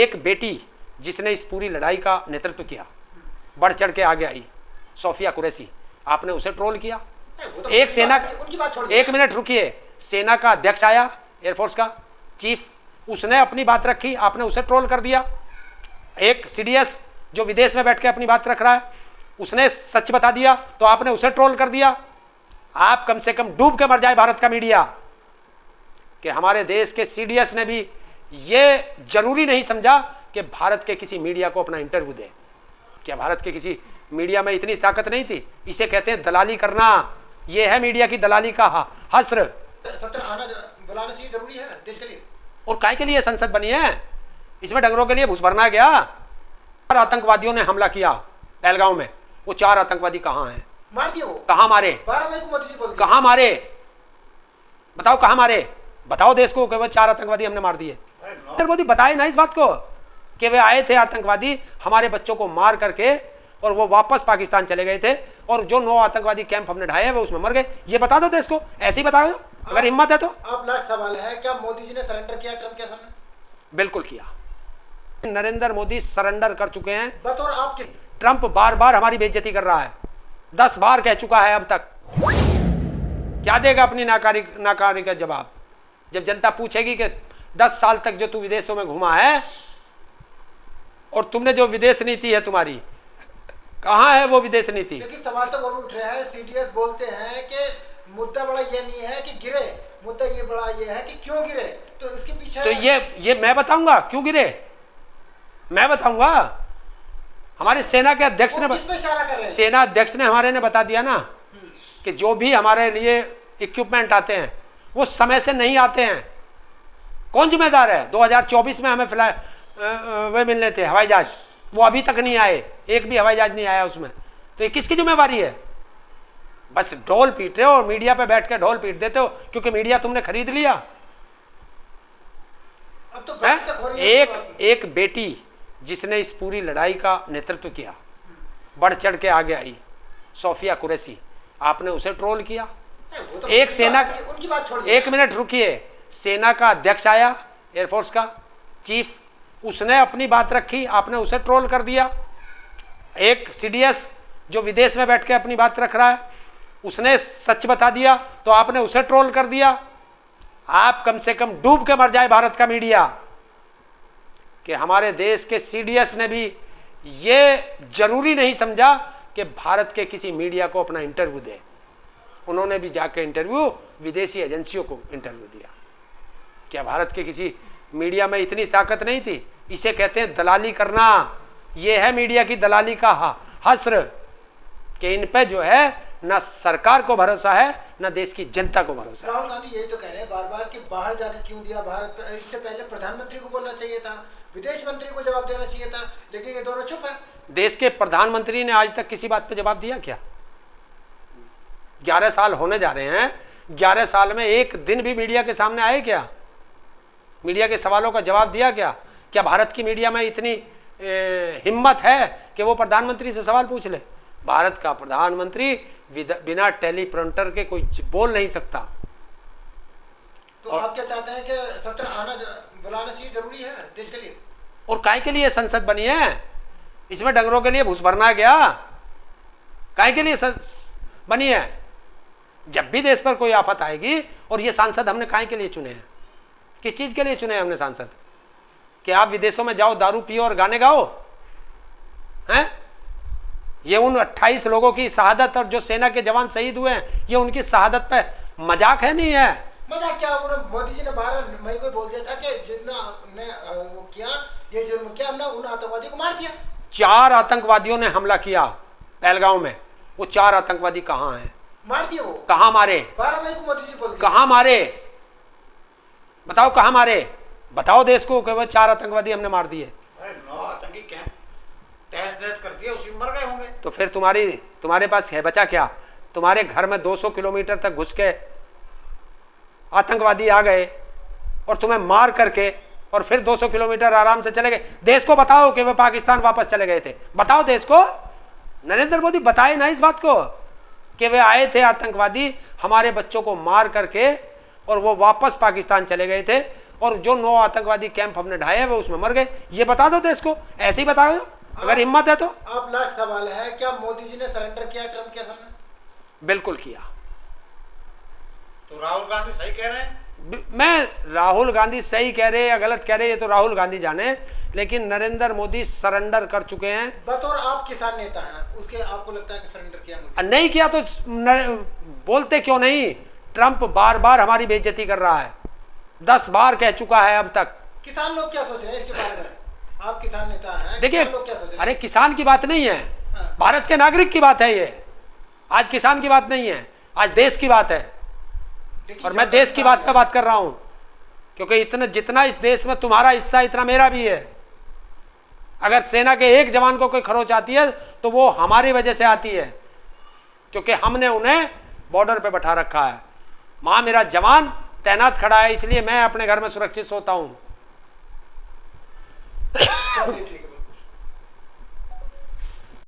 एक बेटी जिसने इस पूरी लड़ाई का नेतृत्व किया, बढ़ चढ़ के आगे आई, सोफिया कुरैशी, आपने उसे ट्रोल किया। एक सेना, एक मिनट रुकिए, सेना का अध्यक्ष आया, एयरफोर्स का चीफ, उसने अपनी बात रखी, आपने उसे ट्रोल कर दिया। एक सीडीएस जो विदेश में बैठ के अपनी बात रख रहा है, उसने सच बता दिया तो आपने उसे ट्रोल कर दिया। आप कम से कम डूब के मर जाए भारत का मीडिया कि हमारे देश के सीडीएस ने भी ये जरूरी नहीं समझा कि भारत के किसी मीडिया को अपना इंटरव्यू दे। क्या भारत के किसी मीडिया में इतनी ताकत नहीं थी? इसे कहते हैं दलाली करना, ये है मीडिया की दलाली का हस्र। बुलाना चाहिए, जरूरी है देश के लिए। और काय के लिए संसद बनी है? इसमें डंगरों के लिए घुस भरना गया। 4 आतंकवादियों ने हमला किया पहलगांव में, वो 4 आतंकवादी कहाँ हैं? मार दिए वो। कहाँ मारे? 12 मई को मोदी जी बोल, कहाँ मारे? बताओ कहाँ मारे? बताओ देश को कि वो 4 आतंकवादी हमने मार दिए। मोदी बताए ना इस बात को कि वे आए थे आतंकवादी, हमारे बच्चों को मार करके और वो वापस पाकिस्तान चले गए थे, और जो 9 आतंकवादी कैंप हमने ढाए वो उसमें मर गए। ये बता दो देश को, ऐसे ही बता दो अगर हिम्मत है तो। अब लास्ट सवाल है, क्या मोदी जी ने सरेंडर किया ट्रंप के सामने? बिल्कुल किया। नरेंद्र मोदी सरेंडर कर चुके हैं। बतौर आपके। ट्रंप बार बार हमारी बेइज्जती कर रहा है, 10 बार कह चुका है अब तक। क्या देगा अपनी नाकारी का जवाब जब जनता पूछेगी कि 10 साल तक जो तू विदेशों में घुमा है और तुमने जो विदेश नीति है तुम्हारी, कहां है वो विदेश नीति? लेकिन सवाल तो वो उठ रहा है, सीडीएस बोलते हैं कि मुद्दा बड़ा ये नहीं है कि गिरे, मुद्दा ये बड़ा ये है कि क्यों गिरे। तो इसके पीछे तो ये मैं बताऊंगा क्यों गिरे, मैं बताऊंगा। हमारे सेना के अध्यक्ष ने, सेना अध्यक्ष ने हमारे ने बता दिया ना कि जो भी हमारे लिए इक्विपमेंट आते हैं वो समय से नहीं आते हैं। कौन जिम्मेदार है? 2024 में हमें वे मिलने थे हवाई जहाज, वो अभी तक नहीं आए, एक भी हवाई जहाज नहीं आया उसमें। तो ये किसकी जिम्मेवारी है? बस ढोल पीट रहे हो और मीडिया पे बैठ के ढोल पीट देते हो क्योंकि मीडिया तुमने खरीद लिया। अब तो एक बेटी जिसने इस पूरी लड़ाई का नेतृत्व किया, बढ़ चढ़ के आगे आई, सोफिया कुरैशी, आपने उसे ट्रोल किया। एक सेना, एक मिनट रुकिए, सेना का अध्यक्ष आया, एयरफोर्स का चीफ, उसने अपनी बात रखी, आपने उसे ट्रोल कर दिया। एक सीडीएस जो विदेश में बैठ के अपनी बात रख रहा है, उसने सच बता दिया तो आपने उसे ट्रोल कर दिया। आप कम से कम डूब के मर जाए भारत का मीडिया कि हमारे देश के सीडीएस ने भी ये जरूरी नहीं समझा कि भारत के किसी मीडिया को अपना इंटरव्यू दे। उन्होंने भी जाके इंटरव्यू विदेशी एजेंसियों को इंटरव्यू दिया। क्या भारत के किसी मीडिया में इतनी ताकत नहीं थी? इसे कहते हैं दलाली करना, ये है मीडिया की दलाली का हस्र कि इन पे जो है ना सरकार को भरोसा है ना देश की जनता को भरोसा है। राहुल गांधी यही तो कह रहे हैं बार बार कि बाहर जाके क्यों दिया भारत, इससे पहले प्रधानमंत्री को बोलना चाहिए था, विदेश मंत्री को जवाब देना चाहिए था, लेकिन ये दोनों चुप है। देश के प्रधानमंत्री ने आज तक किसी बात पे जवाब दिया क्या? 11 साल होने जा रहे हैं, 11 साल में एक दिन भी मीडिया के सामने आए क्या? मीडिया के सवालों का जवाब दिया क्या? क्या भारत की मीडिया में इतनी हिम्मत है कि वो प्रधानमंत्री से सवाल पूछ ले? भारत का प्रधानमंत्री बिना टेलीप्रॉम्प्टर के कोई बोल नहीं सकता। तो आप क्या चाहते हैं कि सत्र बुलाना चाहिए, जरूरी है देश के लिए? और काय के लिए संसद बनी है? इसमें डंगरों के लिए घुस भरना गया? काय के लिए बनी है? जब भी देश पर कोई आफत आएगी, और ये सांसद हमने काय के लिए चुने हैं? किस चीज के लिए चुने हैं हमने सांसद? कि आप विदेशों में जाओ, दारू पियो और गाने गाओ हैं? ये उन 28 लोगों की शहादत और जो सेना के जवान शहीद हुए हैं, ये उनकी शहादत पे मजाक है? नहीं है मजाक। क्या मोदी जी ने 12 मई को बोल दिया था कि जिन्होंने वो किया, ये जुर्म किया, हमने उन आतंकवादी को मार दिया। 4 आतंकवादियों ने हमला किया पहलगांव में, वो 4 आतंकवादी कहाँ हैं? मार दिए वो। कहाँ मारे? 12 मई को मोदी जी बोल दिया। कहाँ मारे? बताओ कहाँ मारे? बताओ देश को कि वो 4 आतंकवादी हमने मार दिए। 9 आतंकी कैंप तहस-नहस कर दिए, उसी में मर गए होंगे। तो फिर तुम्हारे पास है बचा क्या? तुम्हारे घर में 200 किलोमीटर तक घुस के आतंकवादी आ गए और तुम्हें मार करके और फिर 200 किलोमीटर आराम से चले गए। देश को बताओ कि वे पाकिस्तान वापस चले गए थे। बताओ देश को। नरेंद्र मोदी बताए ना इस बात को कि वे आए थे आतंकवादी, हमारे बच्चों को मार करके और वो वापस पाकिस्तान चले गए थे, और जो 9 आतंकवादी कैंप हमने ढाए वो उसमें मर गए। ये बता दो देश को, ऐसे ही बता दो अगर हिम्मत है तो। आप लास्ट सवाल है, क्या मोदी जी ने सरेंडर किया ट्रंप के सामने? बिल्कुल किया। तो राहुल गांधी सही कह रहे हैं? मैं राहुल गांधी सही कह रहे या गलत कह रहे ये तो राहुल गांधी जाने, लेकिन नरेंद्र मोदी सरेंडर कर चुके हैं। बतौर आप किसान नेता हैं, उसके आपको लगता है कि सरेंडर किया मोदी? नहीं किया तो बोलते क्यों नहीं? ट्रंप बार बार हमारी बेइज्जती कर रहा है, 10 बार कह चुका है अब तक। किसान लोग क्या सोच रहे हैं इसके बारे में? आप किसान नेता हैं, देखिए, किसान लोग क्या सोच रहे हैं? अरे किसान की बात नहीं है, हाँ। भारत के नागरिक की बात है ये। आज किसान की बात नहीं है, आज देश की बात है। देखिए, और मैं देश की बात पे बात कर रहा हूं, क्योंकि इतना जितना इस देश में तुम्हारा हिस्सा इतना मेरा भी है। अगर सेना के एक जवान को कोई खरोच आती है तो वो हमारी वजह से आती है, क्योंकि हमने उन्हें बॉर्डर पे बैठा रखा है। वहां मेरा जवान तैनात खड़ा है, इसलिए मैं अपने घर में सुरक्षित सोता हूं। चलिए, ठीक है।